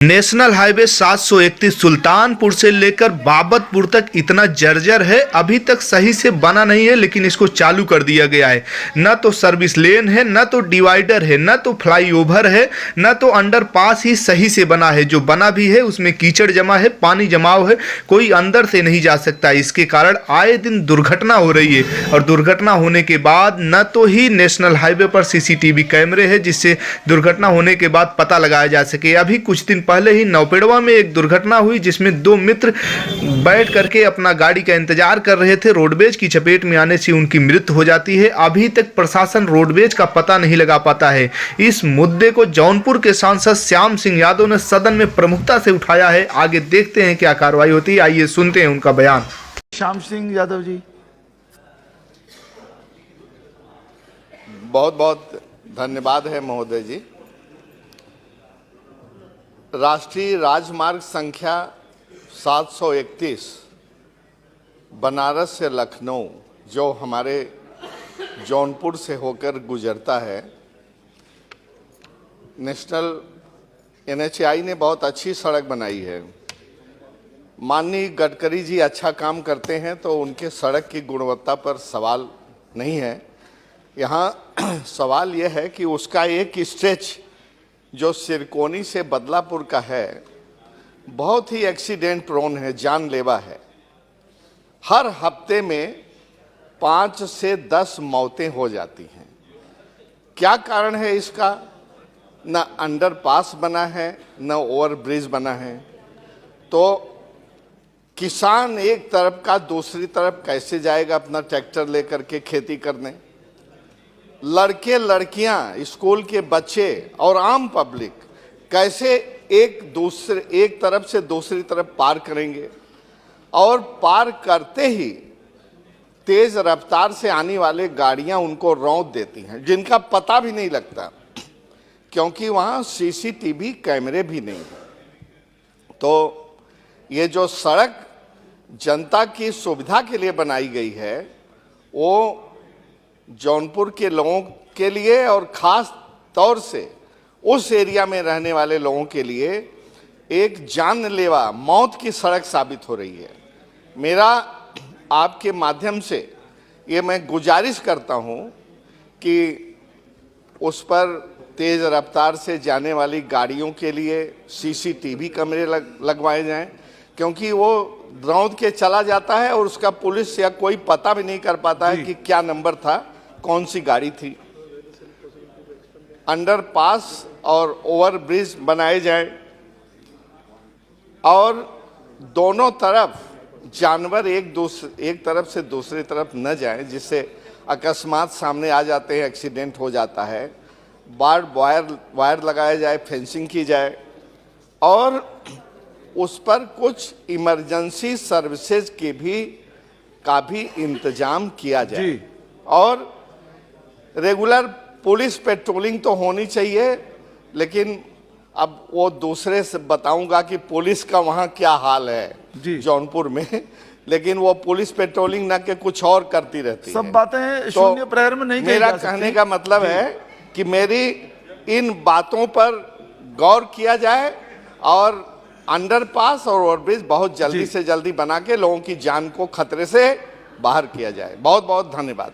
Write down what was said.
National highway 731 Sultanpur से लेकर बाबतपुर तक इतना जर्जर है, अभी तक सही से बना नहीं है, लेकिन इसको चालू कर दिया गया है। न तो सर्विस लेन है, न तो डिवाइडर है, न तो फ्लाईओवर है, न तो अंडरपास ही सही से बना है। जो बना भी है उसमें कीचड़ जमा है, पानी जमाव है, कोई अंदर से नहीं जा सकता। इसके कारण आए दिन दुर्घटना हो रही है और दुर्घटना होने के बाद न तो ही नेशनल हाईवे पर सीसीटीवी कैमरे हैं जिससे दुर्घटना होने के बाद पता लगाया जा सके। अभी कुछ दिन पहले ही नौपेड़वा में एक दुर्घटना हुई जिसमें दो मित्र बैठ करके अपना गाड़ी का इंतजार कर रहे थे, रोडवेज की चपेट में आने से उनकी मृत्यु हो जाती है। अभी तक प्रशासन रोडवेज का पता नहीं लगा पाता है। इस मुद्दे को जौनपुर के सांसद श्याम सिंह यादव ने सदन में प्रमुखता से उठाया है। आगे देखते हैं क्या कार्रवाई होती है, आइए सुनते हैं उनका बयान। श्याम सिंह यादव जी, बहुत बहुत धन्यवाद है महोदय जी। राष्ट्रीय राजमार्ग संख्या 731 बनारस से लखनऊ जो हमारे जौनपुर से होकर गुजरता है, नेशनल NHAI ने बहुत अच्छी सड़क बनाई है। माननीय गडकरी जी अच्छा काम करते हैं तो उनके सड़क की गुणवत्ता पर सवाल नहीं है। यहाँ सवाल यह है कि उसका एक स्ट्रेच जो सिरकोनी से बदलापुर का है बहुत ही एक्सीडेंट प्रोन है, जानलेवा है। हर हफ्ते में 5 से 10 मौतें हो जाती हैं। क्या कारण है इसका? न अंडरपास बना है, न ओवरब्रिज बना है। तो किसान एक तरफ का दूसरी तरफ कैसे जाएगा अपना ट्रैक्टर लेकर के खेती करने? लड़के लड़कियां, स्कूल के बच्चे और आम पब्लिक कैसे एक तरफ से दूसरी तरफ पार करेंगे? और पार करते ही तेज रफ्तार से आने वाले गाड़ियां उनको रौंद देती हैं, जिनका पता भी नहीं लगता क्योंकि वहां CCTV कैमरे भी नहीं है। तो ये जो सड़क जनता की सुविधा के लिए बनाई गई है वो जौनपुर के लोगों के लिए और ख़ास तौर से उस एरिया में रहने वाले लोगों के लिए एक जानलेवा मौत की सड़क साबित हो रही है। मेरा आपके माध्यम से ये मैं गुजारिश करता हूँ कि उस पर तेज़ रफ्तार से जाने वाली गाड़ियों के लिए CCTV कैमरे लगवाए जाएं, क्योंकि वो रौंद के चला जाता है और उसका पुलिस या कोई पता भी नहीं कर पाता है कि क्या नंबर था, कौन सी गाड़ी थी। अंडरपास और ओवरब्रिज बनाए जाए और दोनों तरफ जानवर एक तरफ से दूसरी तरफ न जाएं, जिससे अकस्मात सामने आ जाते हैं, एक्सीडेंट हो जाता है। वायर लगाया जाए, फेंसिंग की जाए और उस पर कुछ इमरजेंसी सर्विसेज का भी इंतजाम किया जाए। और रेगुलर पुलिस पेट्रोलिंग तो होनी चाहिए, लेकिन अब वो दूसरे से बताऊंगा कि पुलिस का वहाँ क्या हाल है जौनपुर में, लेकिन वो पुलिस पेट्रोलिंग न के कुछ और करती रहती है। सब बातें शून्य प्रहर में नहीं। मेरा कहने का मतलब है कि मेरी इन बातों पर गौर किया जाए और अंडरपास और ओवरब्रिज बहुत जल्दी से जल्दी बना के लोगों की जान को खतरे से बाहर किया जाए। बहुत बहुत धन्यवाद।